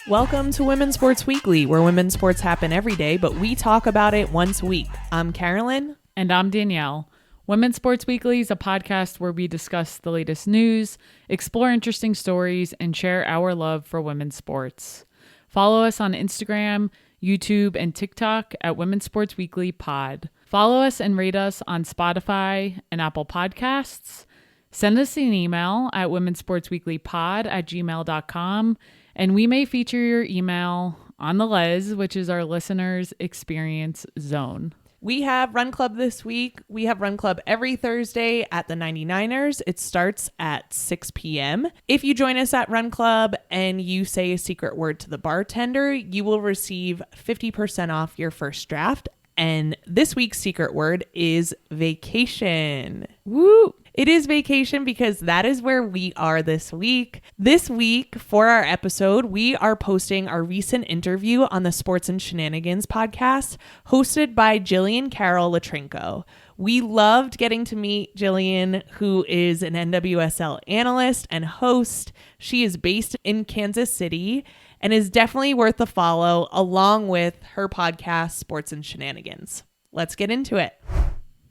Welcome to Women's Sports Weekly, where women's sports happen every day, but we talk about it once a week. I'm Carolyn. And I'm Danielle. Women's Sports Weekly is a podcast where we discuss the latest news, explore interesting stories, and share our love for women's sports. Follow us on Instagram, YouTube, and TikTok at WomensSportsWeeklyPod. Follow us and rate us on Spotify and Apple Podcasts. Send us an email at WomensSportsWeeklyPod@gmail.com, and we may feature your email on the Les, which is our listeners' experience zone. We have Run Club this week. We have Run Club every Thursday at the 99ers. It starts at 6 p.m. If you join us at Run Club and you say a secret word to the bartender, you will receive 50% off your first draft. And this week's secret word is vacation. Woo! It is vacation because that is where we are this week. This week, for our episode, we are posting our recent interview on the Sports and SHEnanigans podcast, hosted by Jillian Carroll Letrinko. We loved getting to meet Jillian, who is an NWSL analyst and host. She is based in Kansas City and is definitely worth a follow, along with her podcast, Sports and SHEnanigans. Let's get into it.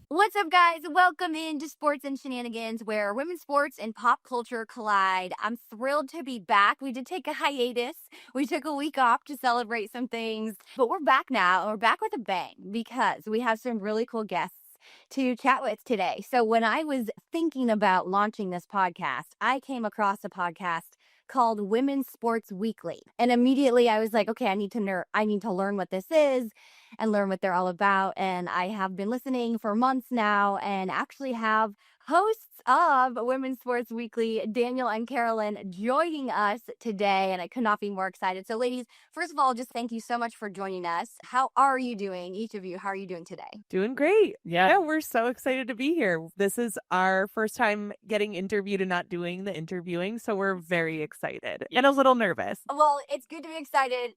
What's up, guys? Welcome into Sports and SHEnanigans, where women's sports and pop culture collide. I'm thrilled to be back. We did take a hiatus. We took a week off to celebrate some things, but we're back now, and we're back with a bang because we have some really cool guests to chat with today. So when I was thinking about launching this podcast, I came across a podcast called Women's Sports Weekly. And immediately I was like, okay, I need to learn what this is and learn what they're all about. And I have been listening for months now and actually have hosts of Women's Sports Weekly, Danielle and Carolyn, joining us today. And I could not be more excited. So ladies, first of all, just thank you so much for joining us. How are you doing? Each of you, how are you doing today? Doing great. Yeah. Yeah, we're so excited to be here. This is our first time getting interviewed and not doing the interviewing, so we're very excited and a little nervous. Well, it's good to be excited.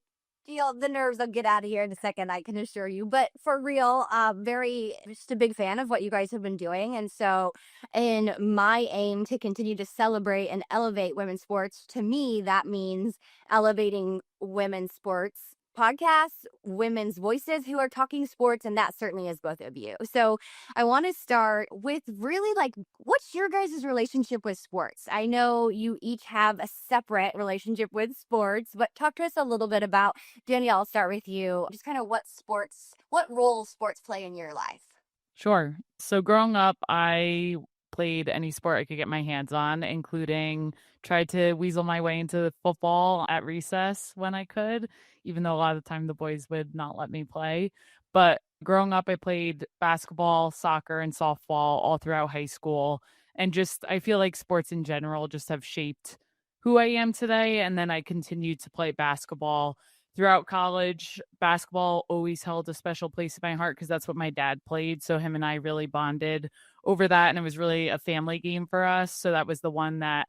The nerves will get out of here in a second, I can assure you. But for real, just a big fan of what you guys have been doing. And so in my aim to continue to celebrate and elevate women's sports, to me, that means elevating women's sports podcasts, women's voices who are talking sports, and that certainly is both of you. So I want to start with really what's your guys' relationship with sports? I know you each have a separate relationship with sports, but talk to us a little bit about, Danielle, I'll start with you, just kind of what role sports play in your life? Sure. So growing up, I played any sport I could get my hands on, including tried to weasel my way into football at recess when I could, even though a lot of the time the boys would not let me play. But growing up, I played basketball, soccer, and softball all throughout high school. And I feel like sports in general just have shaped who I am today. And then I continued to play basketball throughout college. Basketball always held a special place in my heart because that's what my dad played. So him and I really bonded over that. And it was really a family game for us. So that was the one that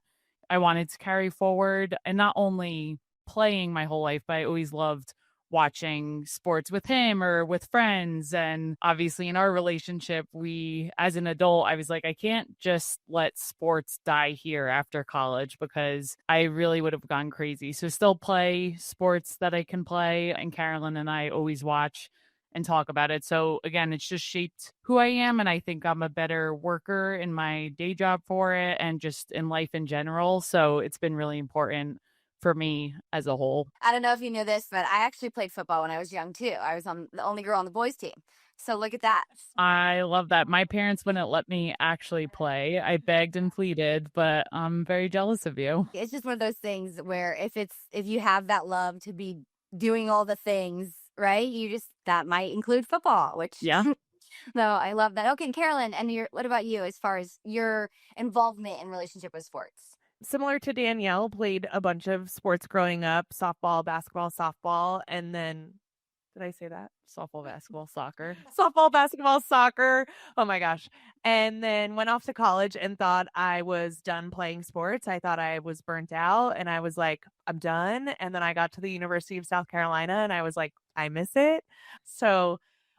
I wanted to carry forward. And not only playing my whole life, but I always loved watching sports with him or with friends. And obviously in our relationship, as an adult, I was like, I can't just let sports die here after college because I really would have gone crazy. So still play sports that I can play. And Carolyn and I always watch and talk about it. So again, it's just shaped who I am. And I think I'm a better worker in my day job for it and just in life in general. So it's been really important for me as a whole. I don't know if you knew this, but I actually played football when I was young too. I was the only girl on the boys team. So look at that. I love that. My parents wouldn't let me actually play. I begged and pleaded, but I'm very jealous of you. It's just one of those things where if you have that love to be doing all the things, right? That might include football, which Yeah. No, I love that. Okay, Carolyn, and what about you as far as your involvement in relationship with sports? Similar to Danielle, played a bunch of sports growing up, softball, basketball, softball, and then, did I say that? Softball, basketball, soccer. Softball, basketball, soccer. Oh my gosh. And then went off to college and thought I was done playing sports. I thought I was burnt out and I was like, I'm done. And then I got to the University of South Carolina and I was like, I miss it. So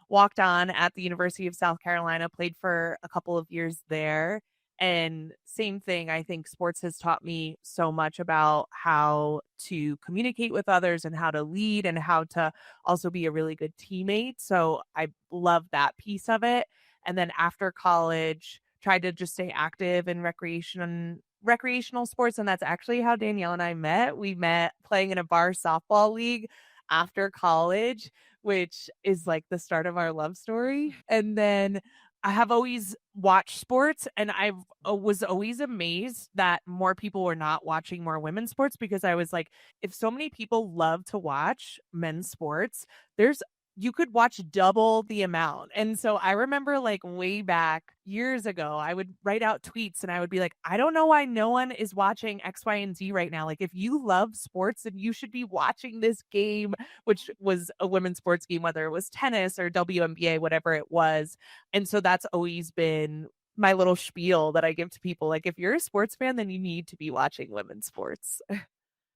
walked on at the University of South Carolina, played for a couple of years there. And same thing, I think sports has taught me so much about how to communicate with others and how to lead and how to also be a really good teammate. So I love that piece of it. And then after college, tried to just stay active in recreational sports. And that's actually how Danielle and I met. We met playing in a bar softball league after college, which is like the start of our love story. And then I have always watched sports, and I was always amazed that more people were not watching more women's sports, because I was like, if so many people love to watch men's sports, there's you could watch double the amount. And so I remember like way back years ago, I would write out tweets and I would be like, I don't know why no one is watching X, Y, and Z right now. Like, if you love sports, then you should be watching this game, which was a women's sports game, whether it was tennis or WNBA, whatever it was. And so that's always been my little spiel that I give to people. Like, if you're a sports fan, then you need to be watching women's sports.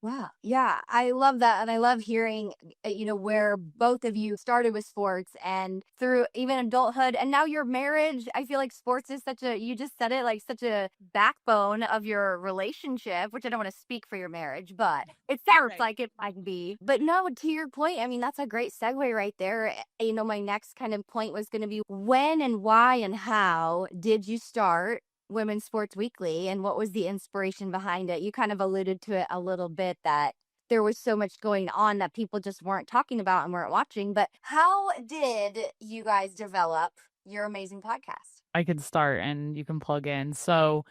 Wow. Yeah, I love that. And I love hearing, where both of you started with sports and through even adulthood and now your marriage. I feel like sports is you just said it, like such a backbone of your relationship, which I don't want to speak for your marriage, but it sounds Right. like it might be. But no, to your point, I mean, that's a great segue right there. My next kind of point was going to be when and why and how did you start Women's Sports Weekly, and what was the inspiration behind it? You kind of alluded to it a little bit, that there was so much going on that people just weren't talking about and weren't watching. But how did you guys develop your amazing podcast? I can start and you can plug in. So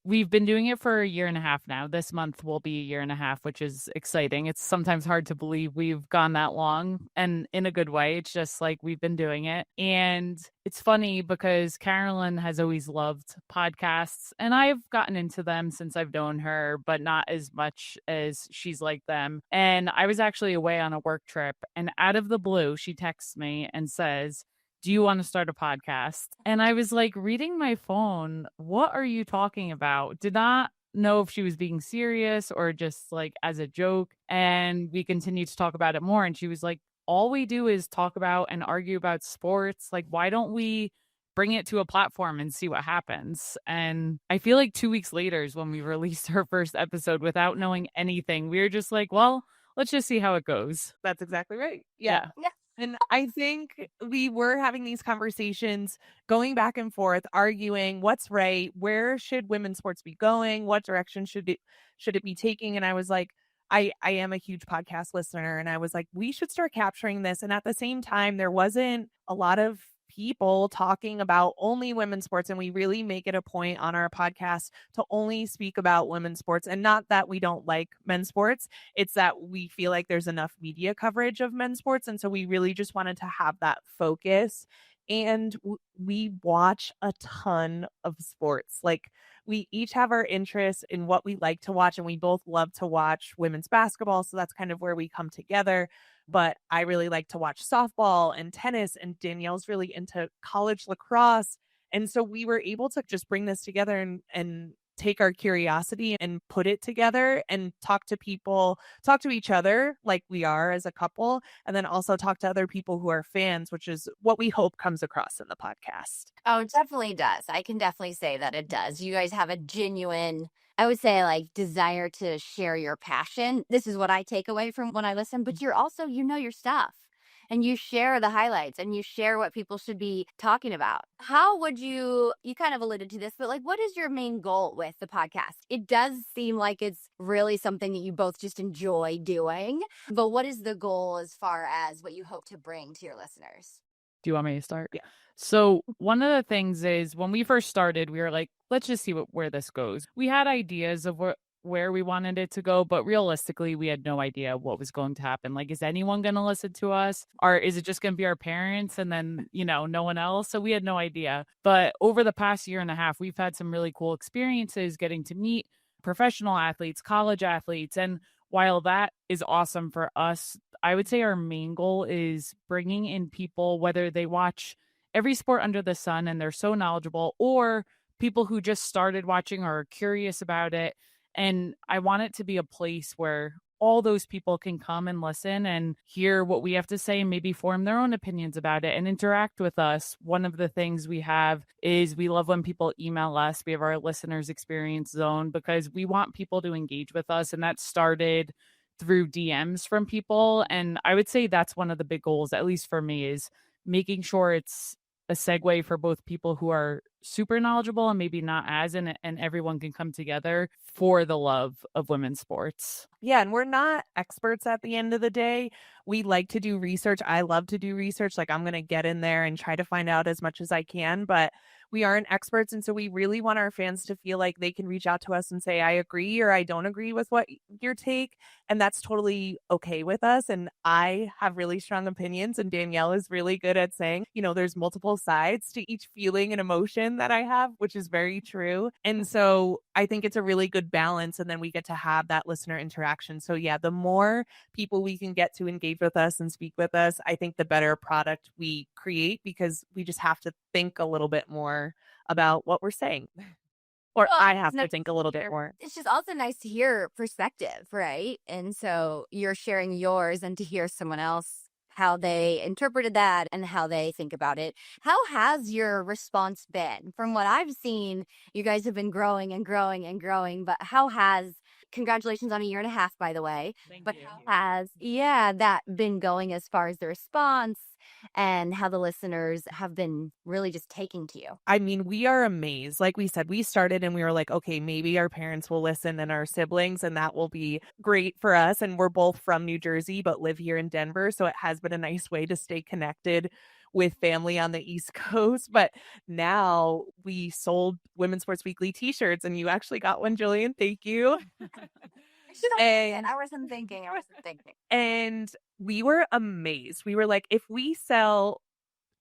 we've been doing it for a year and a half now. This month will be a year and a half, which is exciting. It's sometimes hard to believe we've gone that long, and in a good way. It's just like we've been doing it. And it's funny because Carolyn has always loved podcasts, and I've gotten into them since I've known her, but not as much as she's like them. And I was actually away on a work trip, and out of the blue, she texts me and says, do you want to start a podcast? And I was like reading my phone. What are you talking about? Did not know if she was being serious or just like as a joke. And we continued to talk about it more. And she was like, all we do is talk about and argue about sports. Like, why don't we bring it to a platform and see what happens? And I feel like 2 weeks later is when we released our first episode without knowing anything. We were just like, well, let's just see how it goes. That's exactly right. Yeah. And I think we were having these conversations, going back and forth, arguing what's right, where should women's sports be going, what direction should it be taking. And I was like, I am a huge podcast listener, and I was like, we should start capturing this. And at the same time, there wasn't a lot of people talking about only women's sports, and we really make it a point on our podcast to only speak about women's sports. And not that we don't like men's sports, it's that we feel like there's enough media coverage of men's sports, and so we really just wanted to have that focus. And we watch a ton of sports. Like, we each have our interests in what we like to watch, and we both love to watch women's basketball, so that's kind of where we come together. But I really like to watch softball and tennis, and Danielle's really into college lacrosse. And so we were able to just bring this together and take our curiosity and put it together and talk to each other like we are as a couple, and then also talk to other people who are fans, which is what we hope comes across in the podcast. Oh, it definitely does. I can definitely say that it does. You guys have a genuine, I would say, like, desire to share your passion. This is what I take away from when I listen, but you're also, your stuff, and you share the highlights and you share what people should be talking about. How would you kind of alluded to this, but like, what is your main goal with the podcast? It does seem like it's really something that you both just enjoy doing, but what is the goal as far as what you hope to bring to your listeners? Do you want me to start? Yeah. So one of the things is when we first started, we were like, let's just see where this goes. We had ideas of where we wanted it to go, but realistically, we had no idea what was going to happen. Like, is anyone going to listen to us? Or is it just going to be our parents and then, no one else? So we had no idea. But over the past year and a half, we've had some really cool experiences getting to meet professional athletes, college athletes. And while that is awesome for us, I would say our main goal is bringing in people, whether they watch every sport under the sun and they're so knowledgeable, or people who just started watching or are curious about it. And I want it to be a place where all those people can come and listen and hear what we have to say and maybe form their own opinions about it and interact with us. One of the things we have is we love when people email us. We have our listeners experience zone because we want people to engage with us. And that started through DMs from people. And I would say that's one of the big goals, at least for me, is making sure it's a segue for both people who are super knowledgeable and maybe not as, and everyone can come together for the love of women's sports. Yeah, and we're not experts at the end of the day. We like to do research. I love to do research. Like, I'm going to get in there and try to find out as much as I can, but we aren't experts. And so we really want our fans to feel like they can reach out to us and say, I agree or I don't agree with what your take. And that's totally okay with us. And I have really strong opinions. And Danielle is really good at saying, there's multiple sides to each feeling and emotion that I have, which is very true. And so I think it's a really good balance. And then we get to have that listener interaction. So yeah, the more people we can get to engage with us and speak with us, I think the better product we create, because we just have to think a little bit more about what we're saying. Or I have to think a little bit more. It's just also nice to hear perspective, right? And so you're sharing yours, and to hear someone else, how they interpreted that and how they think about it. How has your response been? From what I've seen, you guys have been growing and growing and growing, but congratulations on 1.5 years, by the way. Thank you. How has that been going as far as the response and how the listeners have been really just taking to you? I mean, we are amazed. Like we said, we started and we were like, okay, maybe our parents will listen and our siblings, and that will be great for us. And we're both from New Jersey, but live here in Denver. So it has been a nice way to stay connected with family on the East Coast. But now we sold Women's Sports Weekly t-shirts, and you actually got one, Jillian. Thank you. I wasn't thinking. And we were amazed. We were like, if we sell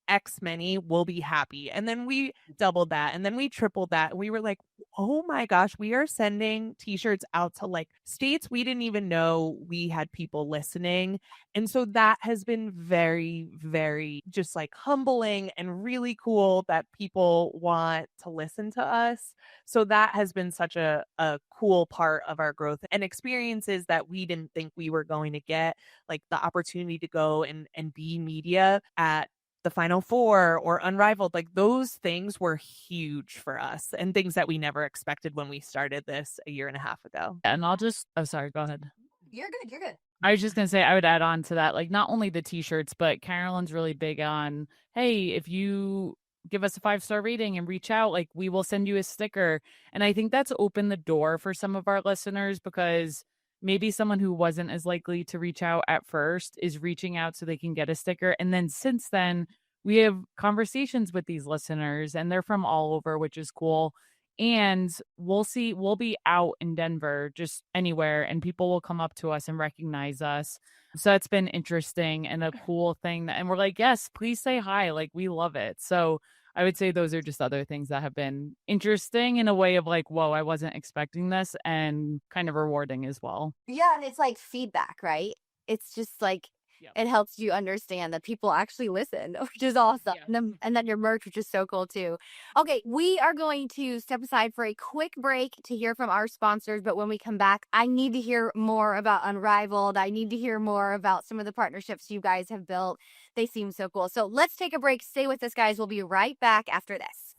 X many, we'll be happy. And then we doubled that, and then we tripled that. And we were like, oh my gosh, we are sending t-shirts out to like states we didn't even know we had people listening. And so that has been very, very just like humbling and really cool that people want to listen to us. So that has been such a cool part of our growth, and experiences that we didn't think we were going to get, like the opportunity to go and be media at the Final Four or Unrivaled. Like, those things were huge for us, and things that we never expected when we started this 1.5 years ago. And sorry, go ahead. You're good. I was just going to say, I would add on to that, like, not only the t-shirts, but Carolyn's really big on, hey, if you give us a 5-star rating and reach out, like, we will send you a sticker. And I think that's opened the door for some of our listeners, because maybe someone who wasn't as likely to reach out at first is reaching out so they can get a sticker. And then since then, we have conversations with these listeners, and they're from all over, which is cool. And we'll be out in Denver, just anywhere, and people will come up to us and recognize us. So that's been interesting and a cool thing. And we're like, yes, please say hi. Like, we love it. So I would say those are just other things that have been interesting in a way of like, whoa, I wasn't expecting this, and kind of rewarding as well. Yeah, and it's like feedback, right? It's just like, Yep. It helps you understand that people actually listen, which is awesome. Yeah. And then your merch, which is so cool too. Okay, we are going to step aside for a quick break to hear from our sponsors. But when we come back, I need to hear more about Unrivaled. I need to hear more about some of the partnerships you guys have built. They seem so cool. So let's take a break. Stay with us, guys. We'll be right back after this.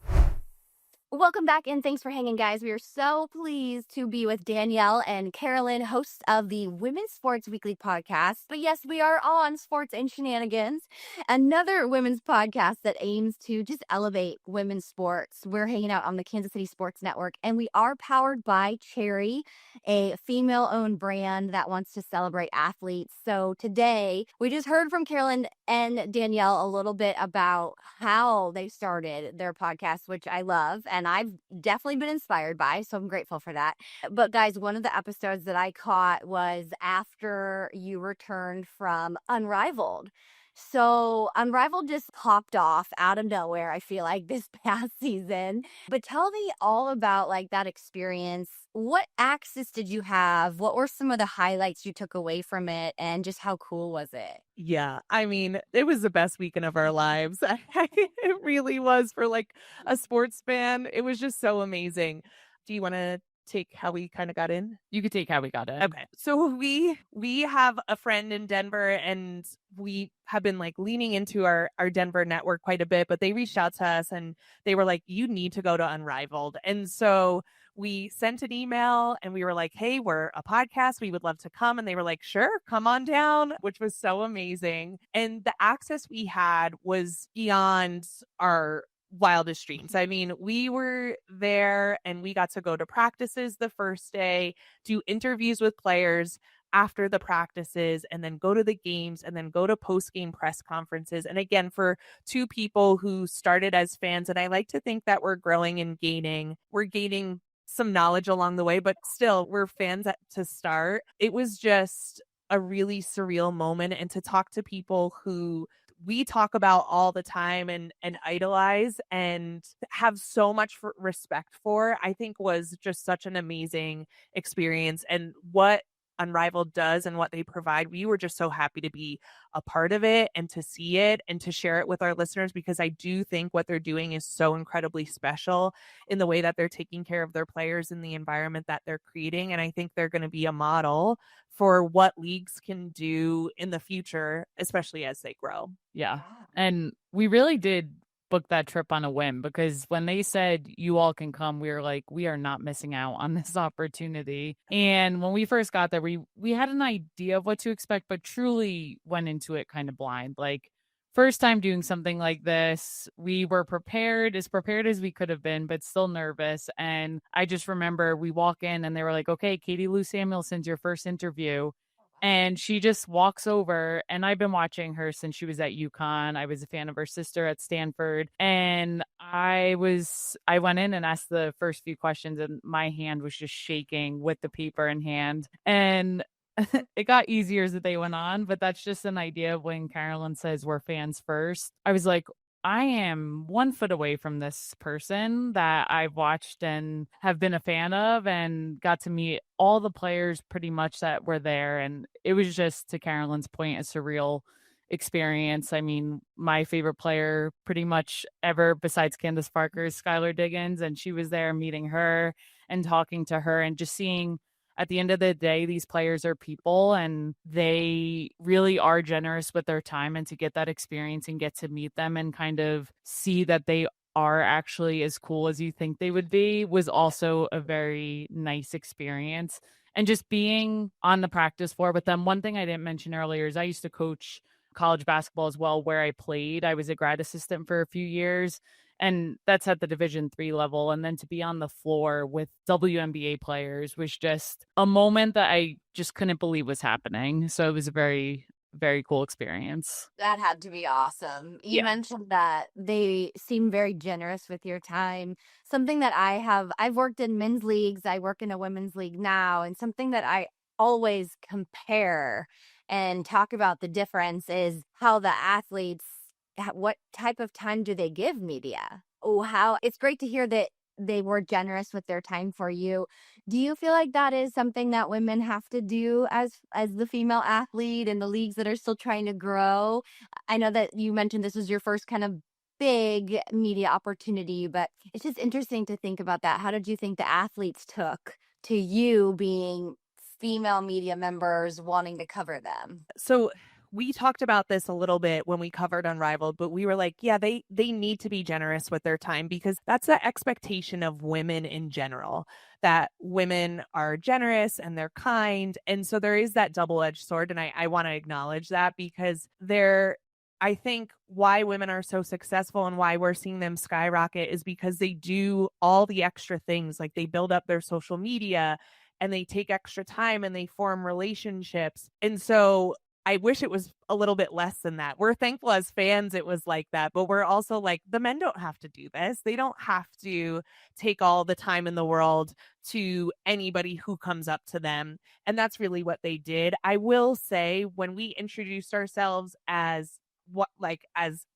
Welcome back, and thanks for hanging, guys. We are so pleased to be with Danielle and Carolyn, hosts of the Women's Sports Weekly podcast. But yes, we are on Sports and Shenanigans, another women's podcast that aims to just elevate women's sports. We're hanging out on the Kansas City Sports Network, and we are powered by Cherry, a female-owned brand that wants to celebrate athletes. So today, we just heard from Carolyn and Danielle a little bit about how they started their podcast, which I love. And I've definitely been inspired by, so I'm grateful for that. But guys, one of the episodes that I caught was after you returned from Unrivaled. So Unrivaled just popped off out of nowhere, I feel like, this past season. But tell me all about like that experience. What access did you have? What were some of the highlights you took away from it? And just how cool was it? Yeah, I mean, it was the best weekend of our lives. It really was, for like a sports fan. It was just so amazing. Do you want to take how we kind of got in? You could take how we got it. Okay. So we have a friend in Denver, and we have been like leaning into our Denver network quite a bit, but they reached out to us and they were like, you need to go to Unrivaled. And so we sent an email and we were like, hey, we're a podcast. We would love to come. And they were like, sure, come on down, which was so amazing. And the access we had was beyond our wildest dreams. I mean, we were there and we got to go to practices the first day, do interviews with players after the practices, and then go to the games, and then go to post-game press conferences. And again, for two people who started as fans, and I like to think that we're growing and gaining, we're gaining some knowledge along the way, but still we're fans to start. It was just a really surreal moment. And to talk to people who we talk about all the time and idolize and have so much respect for, I think was just such an amazing experience. And what Unrivaled does and what they provide, we were just so happy to be a part of it and to see it and to share it with our listeners, because I do think what they're doing is so incredibly special in the way that they're taking care of their players in the environment that they're creating. And I think they're going to be a model for what leagues can do in the future, especially as they grow. Yeah. And we really did book that trip on a whim, because when they said you all can come, we were like, we are not missing out on this opportunity. And when we first got there, we had an idea of what to expect, but truly went into it kind of blind. Like, first time doing something like this, we were prepared as we could have been, but still nervous. And I just remember we walk in and they were like, okay, Katie Lou Samuelson's your first interview. And she just walks over, and I've been watching her since she was at UConn. I was a fan of her sister at Stanford. And I went in and asked the first few questions, and my hand was just shaking with the paper in hand. And it got easier as the day went on, but that's just an idea of when Carolyn says we're fans first. I was like, I am 1 foot away from this person that I've watched and have been a fan of, and got to meet all the players pretty much that were there. And it was just, to Carolyn's point, a surreal experience. I mean, my favorite player pretty much ever besides Candace Parker is Skylar Diggins. And she was there, meeting her and talking to her, and just seeing, at the end of the day, these players are people and they really are generous with their time. And to get that experience and get to meet them and kind of see that they are actually as cool as you think they would be was also a very nice experience. And just being on the practice floor with them. One thing I didn't mention earlier is I used to coach college basketball as well, where I played. I was a grad assistant for a few years. And that's at the Division III level. And then to be on the floor with WNBA players was just a moment that I just couldn't believe was happening. So it was a very, very cool experience. That had to be awesome. You mentioned that they seem very generous with your time. Something that I've worked in men's leagues. I work in a women's league now. And something that I always compare and talk about the difference is how the athletes, what type of time do they give media? Oh, how it's great to hear that they were generous with their time for you. Do you feel like that is something that women have to do as the female athlete in the leagues that are still trying to grow? I know that you mentioned this was your first kind of big media opportunity, but it's just interesting to think about that. How did you think the athletes took to you being female media members wanting to cover them? So we talked about this a little bit when we covered Unrivaled, but we were like, yeah, they need to be generous with their time, because that's the expectation of women in general, that women are generous and they're kind. And so there is that double-edged sword. And I want to acknowledge that, because I think why women are so successful and why we're seeing them skyrocket is because they do all the extra things. Like, they build up their social media and they take extra time and they form relationships. And so I wish it was a little bit less than that. We're thankful as fans it was like that, but we're also like, the men don't have to do this. They don't have to take all the time in the world to anybody who comes up to them. And that's really what they did. I will say, when we introduced ourselves as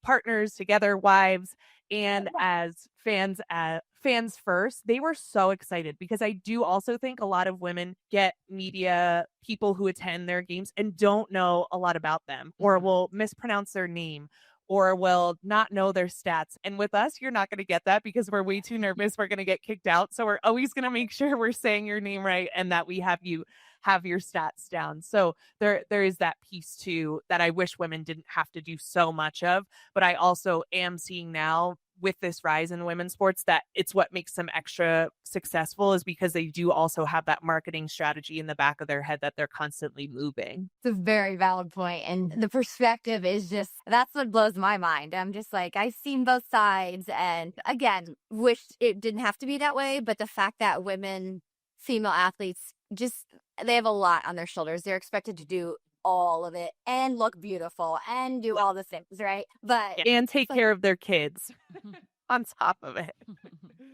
partners together, wives, and as fans first, they were so excited, because I do also think a lot of women get media people who attend their games and don't know a lot about them, or will mispronounce their name, or will not know their stats. And with us, you're not going to get that because we're way too nervous. We're going to get kicked out. So we're always going to make sure we're saying your name right and that we have your stats down. So there is that piece too that I wish women didn't have to do so much of, but I also am seeing now with this rise in women's sports that it's what makes them extra successful is because they do also have that marketing strategy in the back of their head that they're constantly moving. It's a very valid point. And the perspective is just, that's what blows my mind. I'm just like, I've seen both sides. And again, wish it didn't have to be that way. But the fact that female athletes, they have a lot on their shoulders. They're expected to do all of it and look beautiful and do all the things, right? But and take care of their kids on top of it.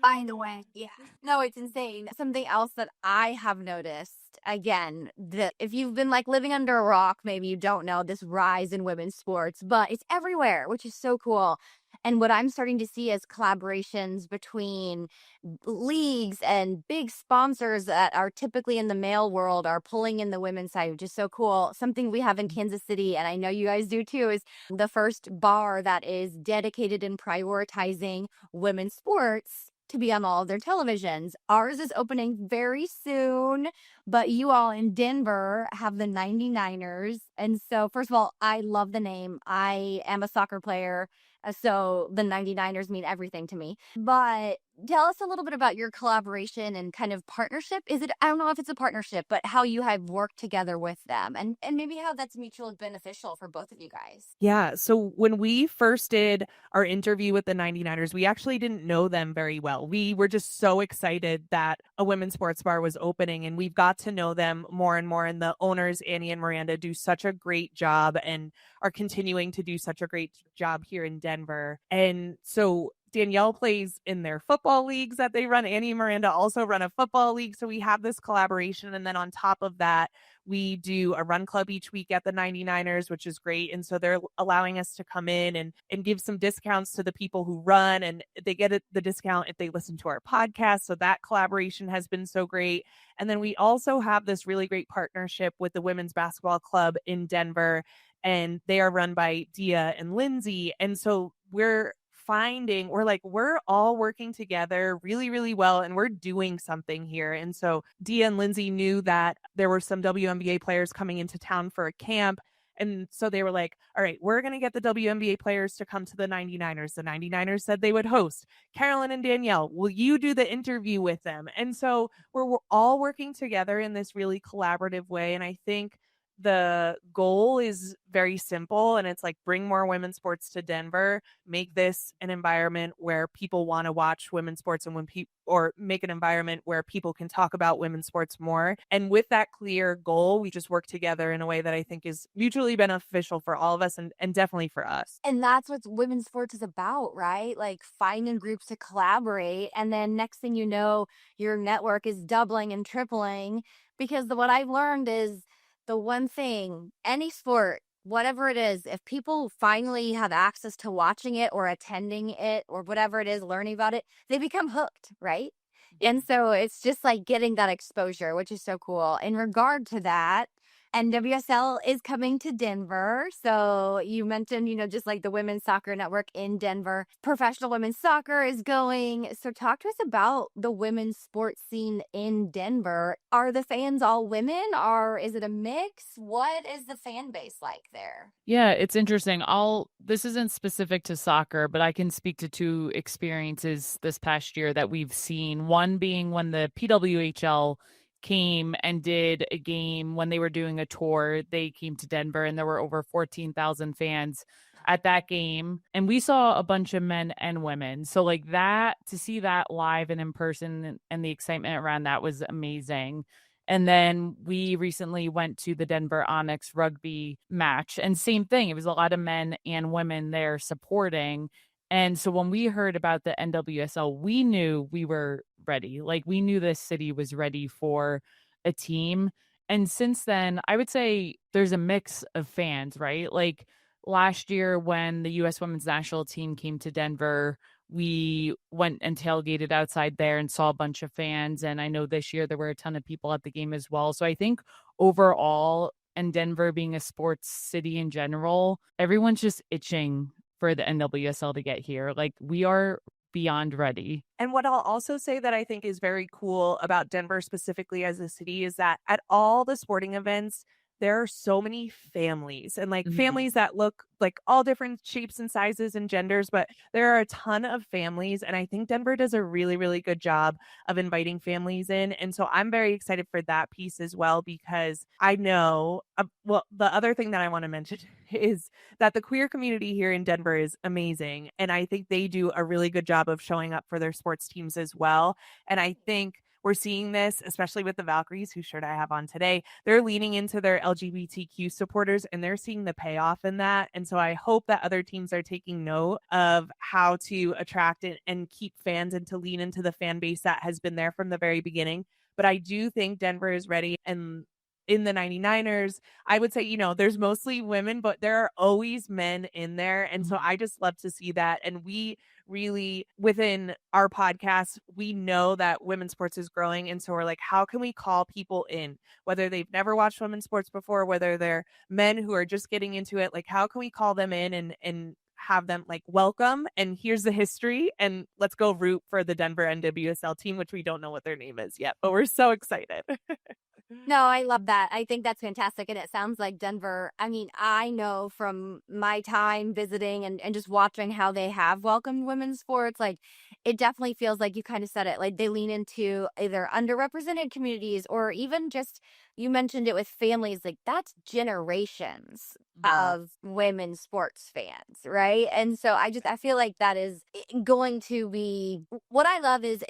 Find a way. Yeah. No, it's insane. Something else that I have noticed, again, that if you've been like living under a rock, maybe you don't know this rise in women's sports, but it's everywhere, which is so cool. And what I'm starting to see is collaborations between leagues and big sponsors that are typically in the male world are pulling in the women's side, which is so cool. Something we have in Kansas City, and I know you guys do too, is the first bar that is dedicated and prioritizing women's sports to be on all of their televisions. Ours is opening very soon, but you all in Denver have the 99ers. And so, first of all, I love the name. I am a soccer player, so the 99ers mean everything to me. But tell us a little bit about your collaboration and kind of partnership. I don't know if it's a partnership, but how you have worked together with them and maybe how that's mutually beneficial for both of you guys. Yeah. So when we first did our interview with the 99ers, we actually didn't know them very well. We were just so excited that a women's sports bar was opening, and we've got to know them more and more. And the owners, Annie and Miranda, do such a great job and are continuing to do such a great job here in Denver. And so Danielle plays in their football leagues that they run. Annie and Miranda also run a football league. So we have this collaboration. And then on top of that, we do a run club each week at the 99ers, which is great. And so they're allowing us to come in and give some discounts to the people who run, and they get the discount if they listen to our podcast. So that collaboration has been so great. And then we also have this really great partnership with the women's basketball club in Denver, and they are run by Dia and Lindsay. And so we're all working together really, really well, and we're doing something here. And so Dia and Lindsay knew that there were some WNBA players coming into town for a camp. And so they were like, all right, we're going to get the WNBA players to come to the 99ers. The 99ers said they would host. Carolyn and Danielle, will you do the interview with them? And so we're all working together in this really collaborative way. And I think the goal is very simple, and it's like bring more women's sports to Denver, make this an environment where people want to watch women's sports, and or make an environment where people can talk about women's sports more. And with that clear goal, we just work together in a way that I think is mutually beneficial for all of us and definitely for us. And that's what women's sports is about, right? Like finding groups to collaborate. And then next thing you know, your network is doubling and tripling, because what I've learned is the one thing, any sport, whatever it is, if people finally have access to watching it or attending it or whatever it is, learning about it, they become hooked, right? And so it's just like getting that exposure, which is so cool. In regard to that, NWSL is coming to Denver. So you mentioned, just like the Women's Soccer Network in Denver. Professional women's soccer is going. So talk to us about the women's sports scene in Denver. Are the fans all women, or is it a mix? What is the fan base like there? Yeah, it's interesting. This isn't specific to soccer, but I can speak to two experiences this past year that we've seen. One being when the PWHL came and did a game when they were doing a tour. They came to Denver and there were over 14,000 fans at that game. And we saw a bunch of men and women. So like that, to see that live and in person and the excitement around that was amazing. And then we recently went to the Denver Onyx rugby match, and same thing. It was a lot of men and women there supporting. And so when we heard about the NWSL, we knew we were ready. Like we knew this city was ready for a team. And since then, I would say there's a mix of fans, right? Like last year when the U.S. women's national team came to Denver, we went and tailgated outside there and saw a bunch of fans. And I know this year there were a ton of people at the game as well. So I think overall, and Denver being a sports city in general, everyone's just itching for the NWSL to get here. Like, we are beyond ready. And what I'll also say that I think is very cool about Denver specifically as a city is that at all the sporting events, there are so many families and like families that look like all different shapes and sizes and genders, but there are a ton of families. And I think Denver does a really, really good job of inviting families in. And so I'm very excited for that piece as well, because I know, well, the other thing that I want to mention is that the queer community here in Denver is amazing. And I think they do a really good job of showing up for their sports teams as well. And I think we're seeing this, especially with the Valkyries, whose shirt I have on today. They're leaning into their LGBTQ supporters and they're seeing the payoff in that. And so I hope that other teams are taking note of how to attract and keep fans and to lean into the fan base that has been there from the very beginning. But I do think Denver is ready. And in the 99ers, I would say, you know, there's mostly women, but there are always men in there. And so I just love to see that. And we really, within our podcast, we know that women's sports is growing. And so we're like, how can we call people in, whether they've never watched women's sports before, whether they're men who are just getting into it, like, how can we call them in and have them like, welcome, and here's the history, and let's go root for the Denver NWSL team, which we don't know what their name is yet, but we're so excited. No, I love that. I think that's fantastic. And it sounds like Denver, I mean, I know from my time visiting and just watching how they have welcomed women's sports, like it definitely feels like you kind of said it, like they lean into either underrepresented communities or even just, you mentioned it with families, like that's generations of women's sports fans, right? And so I feel like that is going to be, what I love is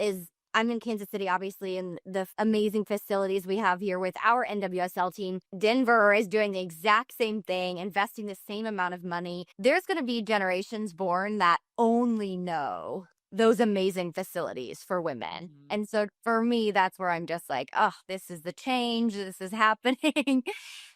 I'm in Kansas City, obviously, and the amazing facilities we have here with our NWSL team. Denver is doing the exact same thing, investing the same amount of money. There's going to be generations born that only know those amazing facilities for women. And so for me, that's where I'm just like, oh, this is the change. This is happening,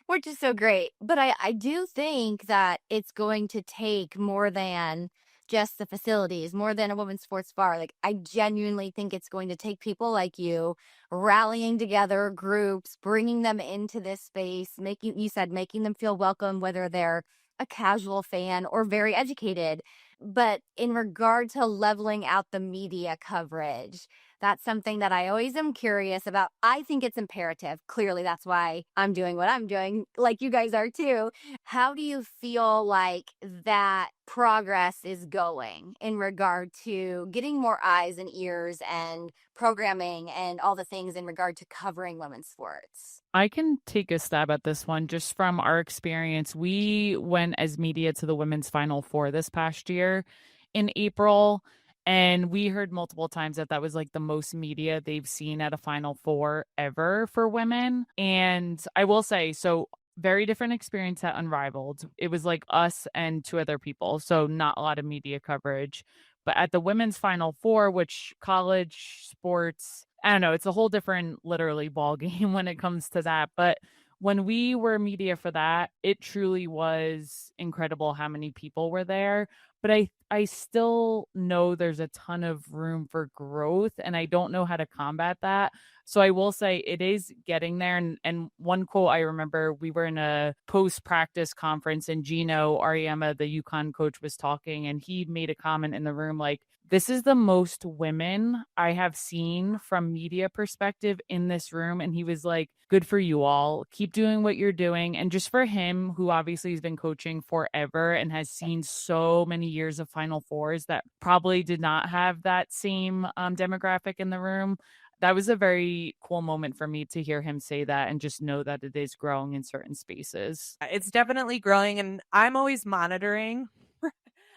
which is so great. But I do think that it's going to take more than just the facilities, more than a women's sports bar. Like, I genuinely think it's going to take people like you rallying together groups, bringing them into this space, making them feel welcome, whether they're a casual fan or very educated. But in regard to leveling out the media coverage, that's something that I always am curious about. I think it's imperative. Clearly, that's why I'm doing what I'm doing, like you guys are too. How do you feel like that progress is going in regard to getting more eyes and ears and programming and all the things in regard to covering women's sports? I can take a stab at this one just from our experience. We went as media to the women's Final Four this past year in April, and we heard multiple times that was like the most media they've seen at a Final Four ever for women. And I will say, so very different experience at Unrivaled. It was like us and two other people, so not a lot of media coverage. But at the women's Final Four, which college sports, I don't know, it's a whole different literally ball game when it comes to that. But when we were media for that, it truly was incredible how many people were there. But I still know there's a ton of room for growth, and I don't know how to combat that. So I will say it is getting there. And one quote I remember, we were in a post-practice conference and Gino Ariema, the UConn coach, was talking, and he made a comment in the room like, this is the most women I have seen from media perspective in this room. And he was like, good for you all. Keep doing what you're doing. And just for him, who obviously has been coaching forever and has seen so many years of Final Fours that probably did not have that same demographic in the room, that was a very cool moment for me to hear him say that and just know that it is growing in certain spaces. It's definitely growing, and I'm always monitoring.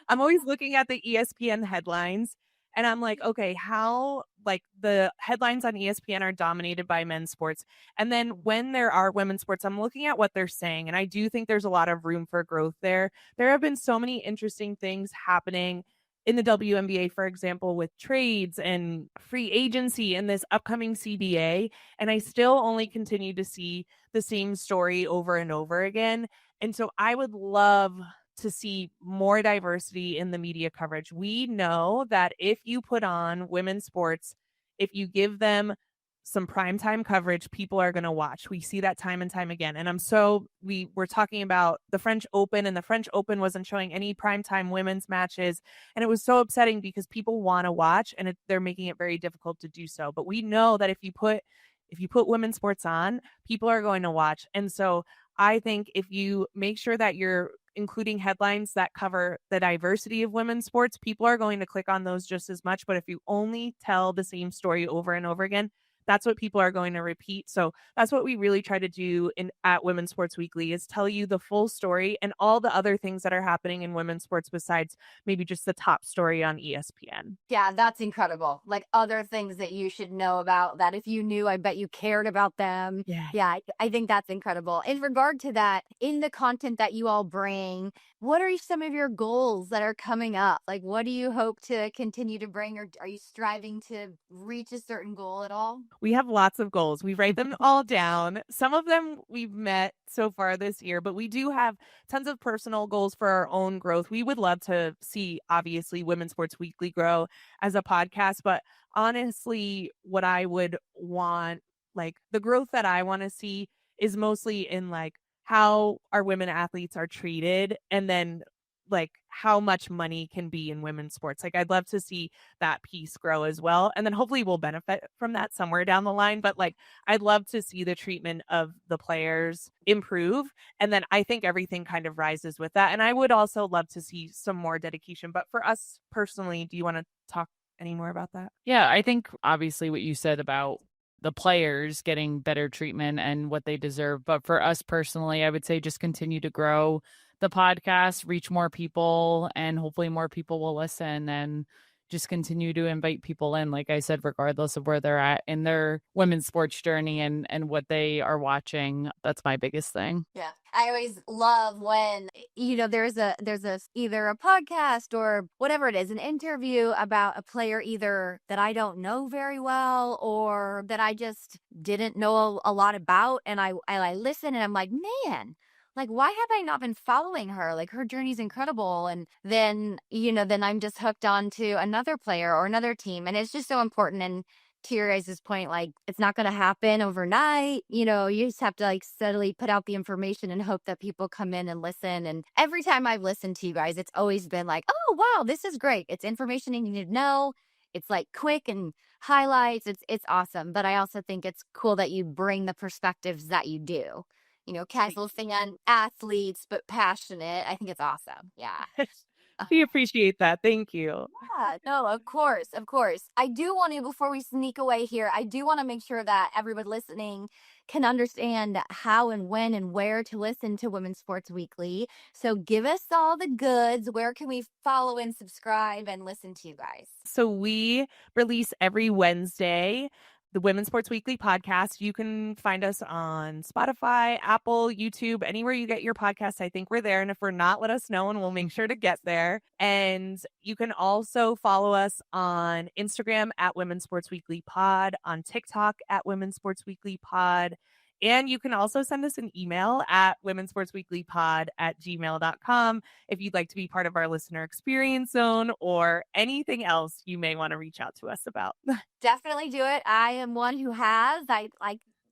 I'm always looking at the ESPN headlines, and I'm like, okay, how, like, the headlines on ESPN are dominated by men's sports. And then when there are women's sports, I'm looking at what they're saying. And I do think there's a lot of room for growth there. There have been so many interesting things happening in the WNBA, for example, with trades and free agency and this upcoming CBA. And I still only continue to see the same story over and over again. And so I would love to see more diversity in the media coverage. We know that if you put on women's sports, if you give them some primetime coverage people are going to watch. We see that time and time again. And we were talking about the French Open, and the French Open wasn't showing any primetime women's matches. And it was so upsetting because people want to watch, and they're making it very difficult to do so. But we know that if you put women's sports on, people are going to watch. And so I think if you make sure that you're including headlines that cover the diversity of women's sports, people are going to click on those just as much. But if you only tell the same story over and over again, that's what people are going to repeat. So that's what we really try to do at Women's Sports Weekly, is tell you the full story and all the other things that are happening in women's sports besides maybe just the top story on ESPN. Yeah, that's incredible. Like other things that you should know about that if you knew, I bet you cared about them. Yeah, I think that's incredible. In regard to that, in the content that you all bring, what are some of your goals that are coming up? Like, what do you hope to continue to bring, or are you striving to reach a certain goal at all? We have lots of goals. We write them all down. Some of them we've met so far this year, but we do have tons of personal goals for our own growth. We would love to see, obviously, Women's Sports Weekly grow as a podcast, but honestly, what I would want, like the growth that I want to see is mostly in like how our women athletes are treated, and then like how much money can be in women's sports. Like I'd love to see that piece grow as well. And then hopefully we'll benefit from that somewhere down the line. But like I'd love to see the treatment of the players improve. And then I think everything kind of rises with that. And I would also love to see some more dedication. But for us personally, do you want to talk any more about that? Yeah, I think obviously what you said about the players getting better treatment and what they deserve. But for us personally, I would say just continue to grow the podcast, reach more people, and hopefully more people will listen, and just continue to invite people in, like I said, regardless of where they're at in their women's sports journey and what they are watching. That's my biggest thing. Yeah. I always love when, there's either a podcast or whatever it is, an interview about a player either that I don't know very well or that I just didn't know a lot about. And I listen and I'm like, man, like, why have I not been following her? Like, her journey's incredible. And then, then I'm just hooked on to another player or another team. And it's just so important. And to your guys' point, like, it's not going to happen overnight. You just have to like steadily put out the information and hope that people come in and listen. And every time I've listened to you guys, it's always been like, oh, wow, this is great. It's information you need to know. It's like quick and highlights. It's awesome. But I also think it's cool that you bring the perspectives that you do. Casual fan, athletes, but passionate. I think it's awesome. Yeah. We appreciate that. Thank you. Yeah, no, of course. I do want to, before we sneak away here, I do want to make sure that everyone listening can understand how and when and where to listen to Women's Sports Weekly. So give us all the goods. Where can we follow and subscribe and listen to you guys? So we release every Wednesday the Women's Sports Weekly podcast. You can find us on Spotify, Apple, YouTube, anywhere you get your podcasts. I think we're there. And if we're not, let us know and we'll make sure to get there. And you can also follow us on Instagram at Women's Sports Weekly Pod, on TikTok at Women's Sports Weekly Pod. And you can also send us an email at WomensSportsWeeklyPod@gmail.com if you'd like to be part of our listener experience zone or anything else you may want to reach out to us about. Definitely do it. I am one who has. I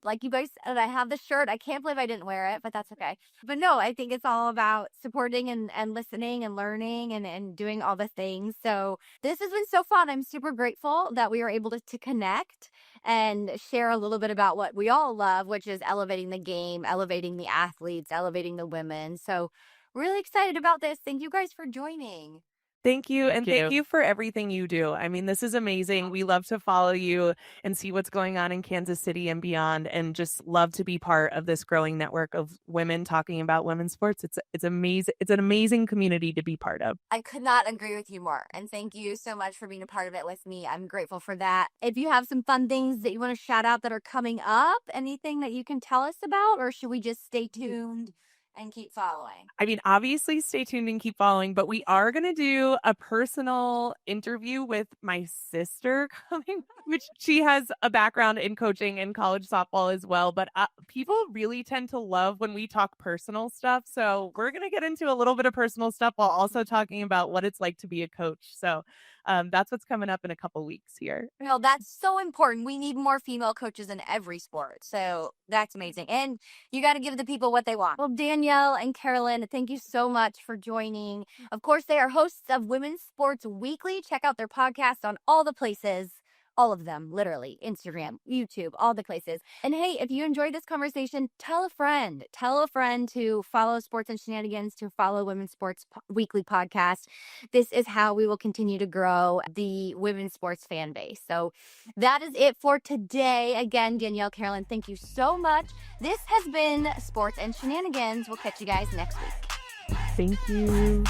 like you guys said, I have the shirt. I can't believe I didn't wear it, but that's okay. But no, I think it's all about supporting and listening and learning and doing all the things. So this has been so fun. I'm super grateful that we were able to connect and share a little bit about what we all love, which is elevating the game, elevating the athletes, elevating the women. So really excited about this. Thank you guys for joining. Thank you. And thank you for everything you do. I mean, this is amazing. We love to follow you and see what's going on in Kansas City and beyond, and just love to be part of this growing network of women talking about women's sports. It's amazing. It's an amazing community to be part of. I could not agree with you more. And thank you so much for being a part of it with me. I'm grateful for that. If you have some fun things that you want to shout out that are coming up, anything that you can tell us about, or should we just stay tuned and keep following? I mean, obviously stay tuned and keep following, but we are going to do a personal interview with my sister coming, which she has a background in coaching and college softball as well. But people really tend to love when we talk personal stuff. So we're going to get into a little bit of personal stuff while also talking about what it's like to be a coach. So that's what's coming up in a couple weeks here. No, that's so important. We need more female coaches in every sport. So that's amazing. And you got to give the people what they want. Well, Danielle and Carolyn, thank you so much for joining. Of course, they are hosts of Women's Sports Weekly. Check out their podcast on all the places. All of them, literally. Instagram, YouTube, all the places. And hey, if you enjoyed this conversation, tell a friend. Tell a friend to follow Sports and Shenanigans, to follow Women's Sports Weekly podcast. This is how we will continue to grow the women's sports fan base. So that is it for today. Again, Danielle, Carolyn, thank you so much. This has been Sports and Shenanigans. We'll catch you guys next week. Thank you.